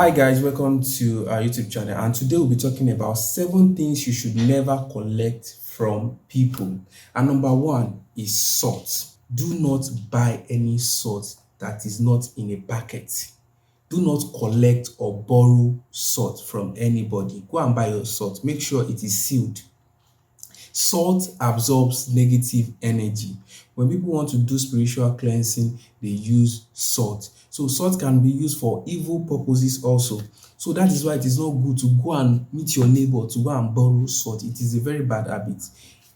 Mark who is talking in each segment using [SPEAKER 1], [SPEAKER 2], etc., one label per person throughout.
[SPEAKER 1] Hi guys, welcome to our YouTube channel, and today we'll be talking about 7 things you should never collect from people. And number one is salt. Do not buy any salt that is not in a packet. Do not collect or borrow salt from anybody. Go and buy your salt. Make sure it is sealed. Salt absorbs negative energy. When people want to do spiritual cleansing, they use salt. So salt can be used for evil purposes also. So that is why it is not good to go and meet your neighbor to go and borrow salt. It is a very bad habit.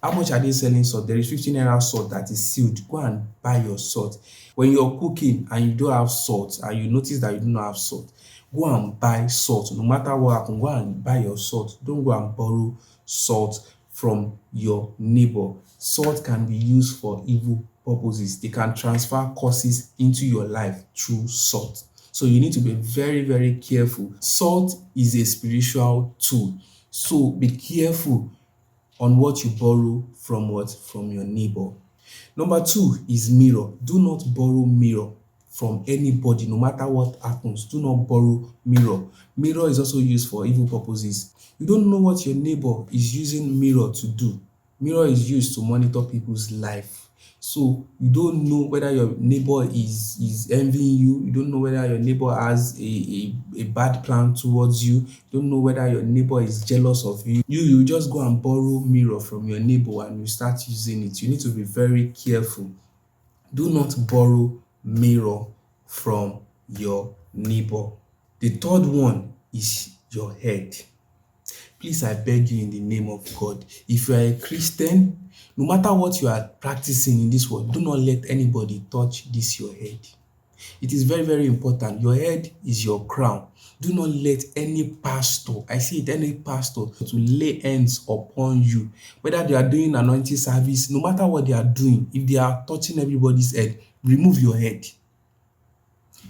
[SPEAKER 1] How much are they selling salt? There is 15 naira salt that is sealed. Go and buy your salt. When you're cooking and you don't have salt and you notice that you do not have salt, go and buy salt. No matter what happens, go and buy your salt. Don't go and borrow salt from your neighbor. Salt can be used for evil purposes. They can transfer curses into your life through salt. So you need to be very, very careful. Salt is a spiritual tool. So be careful on what you borrow from what? From your neighbor. Number two is mirror. Do not borrow mirror from anybody, no matter what happens. Do not borrow mirror. Mirror is also used for evil purposes. You don't know what your neighbor is using mirror to do. Mirror is used to monitor people's life. So you don't know whether your neighbor is envying you. You don't know whether your neighbor has a bad plan towards you. You don't know whether your neighbor is jealous of you. You just go and borrow mirror from your neighbor and you start using it. You need to be very careful. Do not borrow mirror from your neighbor. The third one is your head. Please, I beg you in the name of God, if you are a Christian, no matter what you are practicing in this world, do not let anybody touch this your head. It is very, very important. Your head is your crown. Do not let any pastor, I see it, any pastor to lay hands upon you, whether they are doing anointing service, no matter what they are doing, if they are touching everybody's head, remove your head.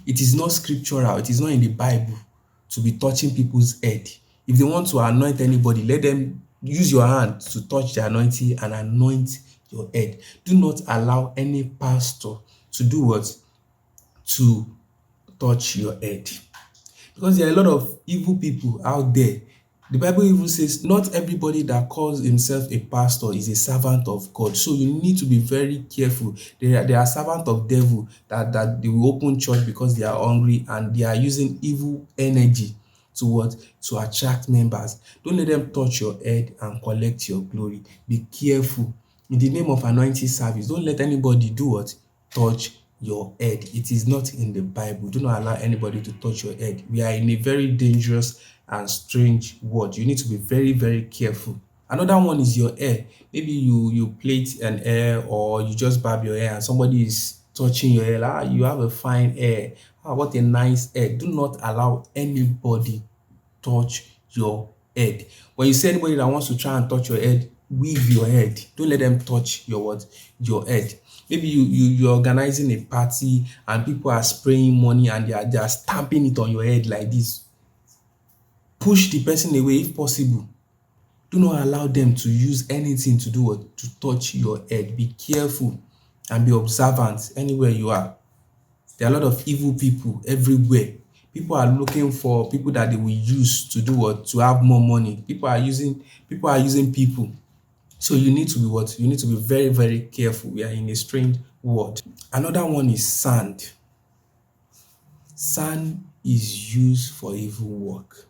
[SPEAKER 1] It is not scriptural, it is not in the Bible to be touching people's head. If they want to anoint anybody, let them use your hand to touch the anointing and anoint your head. Do not allow any pastor to do what? To touch your head. Because there are a lot of evil people out there. The Bible even says not everybody that calls himself a pastor is a servant of God. So you need to be very careful. There are servants of devil that they will open church because they are hungry and they are using evil energy to what? To attract members. Don't let them touch your head and collect your glory. Be careful. In the name of anointing service, don't let anybody do what? Touch your head. It is not in the Bible. Do not allow anybody to touch your head. We are in a very dangerous and strange world. You need to be very, very careful. Another one is your hair. Maybe you plait an hair or you just barb your hair and somebody is touching your hair. You have a fine hair. What a nice hair. Do not allow anybody touch your head. When you see anybody that wants to try and touch your head, weave your head. Don't let them touch your what? Your head. Maybe you're organizing a party and people are spraying money and they are stamping it on your head like this. Push the person away if possible. Do not allow them to use anything to do what? To touch your head. Be careful and be observant anywhere you are. There are a lot of evil people everywhere. People are looking for people that they will use to do what? To have more money. People are using people. So you need to be what? You need to be very, very careful. We are in a strange world. Another one is sand. Sand is used for evil work.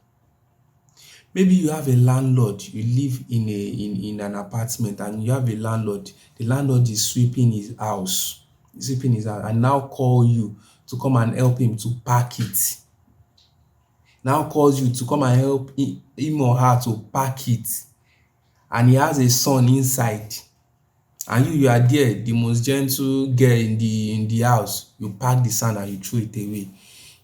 [SPEAKER 1] Maybe you have a landlord, you live in an apartment and you have a landlord. The landlord is sweeping his house and now call you to come and help him to pack it. Now calls you to come and help him or her to pack it. And he has a son inside. And you are there, the most gentle girl in the house. You pack the sand and you throw it away.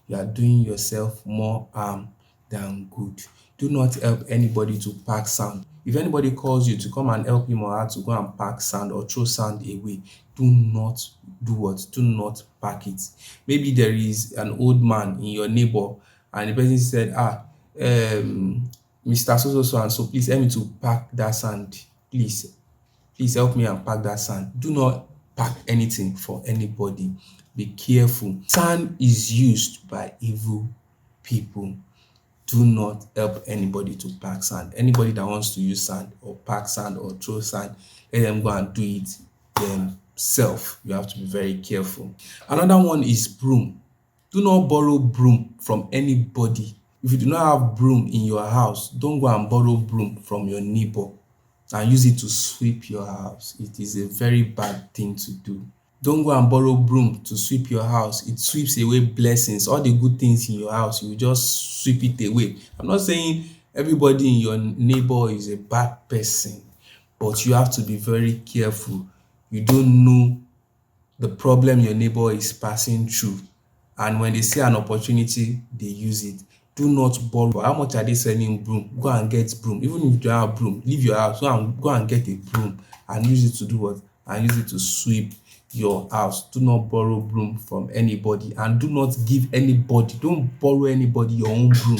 [SPEAKER 1] You are doing yourself more harm than good. Do not help anybody to pack sand. If anybody calls you to come and help him or her to go and pack sand or throw sand away, do not do what? Do not pack it. Maybe there is an old man in your neighbor and the person said, Mr. So and so, please help me to pack that sand. Please help me and pack that sand. Do not pack anything for anybody. Be careful. Sand is used by evil people. do not help anybody to pack sand. Anybody that wants to use sand or pack sand or throw sand, let them go and do it themselves. You have to be very careful. Another one is broom. Do not borrow broom from anybody. If you do not have broom in your house, don't go and borrow broom from your neighbor and use it to sweep your house. It is a very bad thing to do. Don't go and borrow broom to sweep your house. It sweeps away blessings. All the good things in your house, you just sweep it away. I'm not saying everybody in your neighbor is a bad person, but you have to be very careful. You don't know the problem your neighbor is passing through. And when they see an opportunity, they use it. Do not borrow. How much are they selling broom? Go and get broom. Even if you don't have broom, leave your house. Go and get a broom and use it to do what? And use it to sweep your house. Do not borrow broom from anybody, and do not give anybody. Don't borrow anybody your own broom.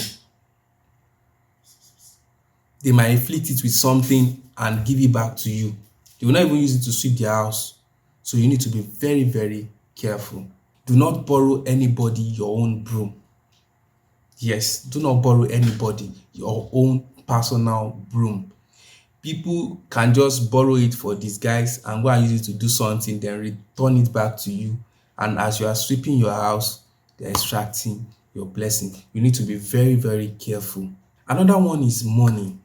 [SPEAKER 1] They might inflict it with something and give it back to you. They will not even use it to sweep their house. So you need to be very, very careful. Do not borrow anybody your own broom. Yes, do not borrow anybody your own personal broom. People can just borrow it for disguise and go and use it to do something, then return it back to you. And as you are sweeping your house, they're extracting your blessing. You need to be very, very careful. Another one is money.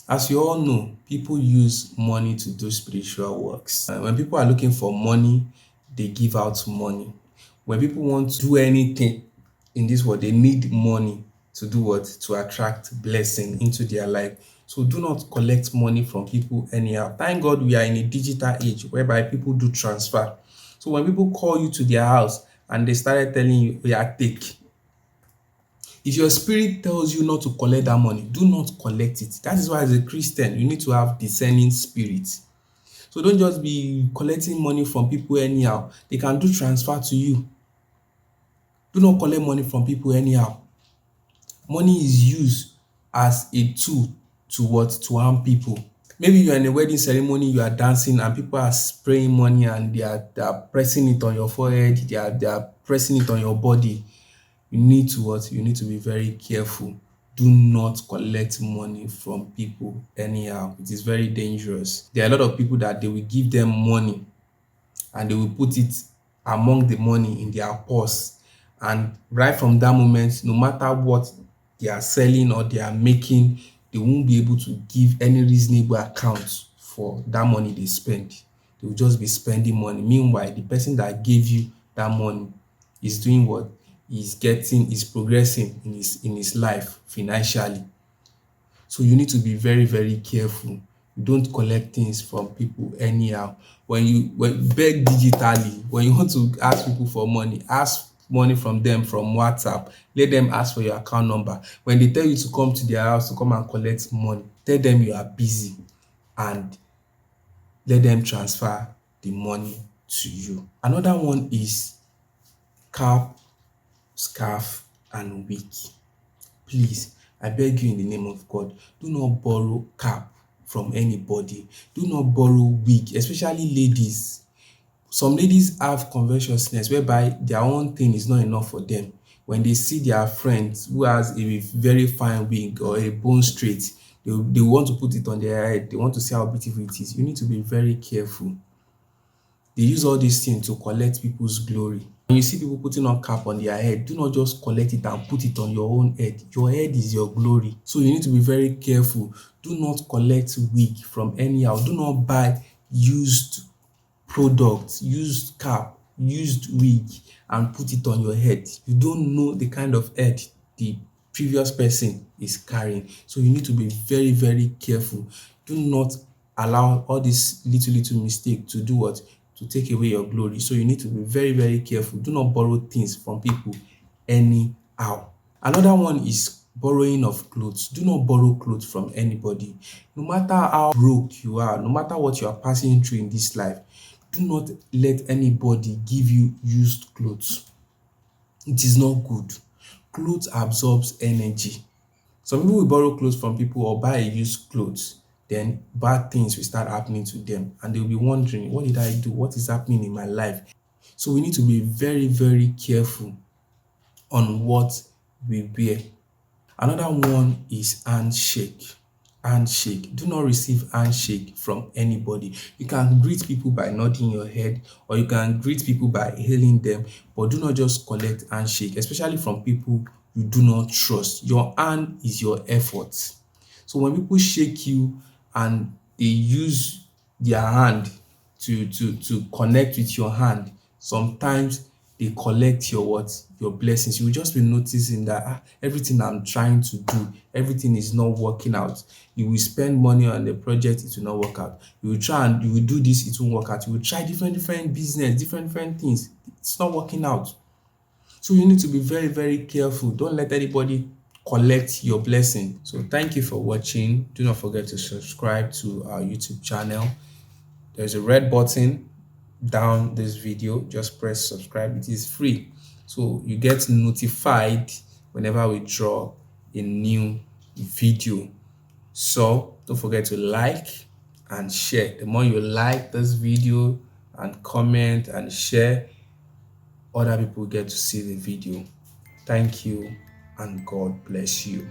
[SPEAKER 1] As you all know, people use money to do spiritual works. When people are looking for money, they give out money. When people want to do anything in this world, they need money to do what? To attract blessing into their life. So do not collect money from people anyhow. Thank God we are in a digital age whereby people do transfer. So when people call you to their house and they started telling you, yeah, take. If your spirit tells you not to collect that money, do not collect it. That is why as a Christian, you need to have discerning spirit. So don't just be collecting money from people anyhow. They can do transfer to you. Do not collect money from people anyhow. Money is used as a tool to what? To harm people. Maybe you are in a wedding ceremony, you are dancing and people are spraying money and they are pressing it on your forehead, they are pressing it on your body. You need to what? You need to be very careful. Do not collect money from people anyhow. It is very dangerous. There are a lot of people that they will give them money and they will put it among the money in their purse. And right from that moment, no matter what they are selling or they are making, they won't be able to give any reasonable account for that money they spend. They will just be spending money. Meanwhile, the person that gave you that money is doing what? Is progressing in his life financially. So you need to be very, very careful. You don't collect things from people anyhow. When you beg digitally, when you want to ask people for money, ask money from them from WhatsApp. Let them ask for your account number. When they tell you to come to their house to come and collect money, tell them you are busy and let them transfer the money to you. Another one is cap, scarf, and wig. Please, I beg you in the name of God, do not borrow cap from anybody. Do not borrow wig, especially ladies. Some ladies have covetousness whereby their own thing is not enough for them. When they see their friends who has a very fine wig or a bone straight, they want to put it on their head. They want to see how beautiful it is. You need to be very careful. They use all these things to collect people's glory. When you see people putting on cap on their head, do not just collect it and put it on your own head. Your head is your glory. So you need to be very careful. Do not collect wig from anyhow. Do not buy used products, used cap, used wig and put it on your head. You don't know the kind of head the previous person is carrying. So you need to be very, very careful. Do not allow all this little mistake to do what? To take away your glory. So you need to be very, very careful. Do not borrow things from people anyhow. Another one is borrowing of clothes. Do not borrow clothes from anybody. No matter how broke you are, no matter what you are passing through in this life, do not let anybody give you used clothes. It is not good. Clothes absorbs energy. Some people will borrow clothes from people or buy used clothes. Then bad things will start happening to them and they'll be wondering, what did I do? What is happening in my life? So we need to be very, very careful on what we wear. Another one is handshake. Handshake. Do not receive handshake from anybody. You can greet people by nodding your head, or you can greet people by hailing them, but do not just collect handshake, especially from people you do not trust. Your hand is your effort. So when people shake you and they use their hand to connect with your hand, sometimes they collect your what? Your blessings. You will just be noticing that everything I'm trying to do, everything is not working out. You will spend money on the project, it will not work out. You will try and you will do this, it won't work out. You will try different business, different things. It's not working out. So you need to be very careful. Don't let anybody collect your blessing. So thank you for watching. Do not forget to subscribe to our YouTube channel. There's a red button down this video. Just press subscribe. It is free. So you get notified whenever we drop a new video. So don't forget to like and share. The more you like this video and comment and share, other people get to see the video. Thank you and God bless you.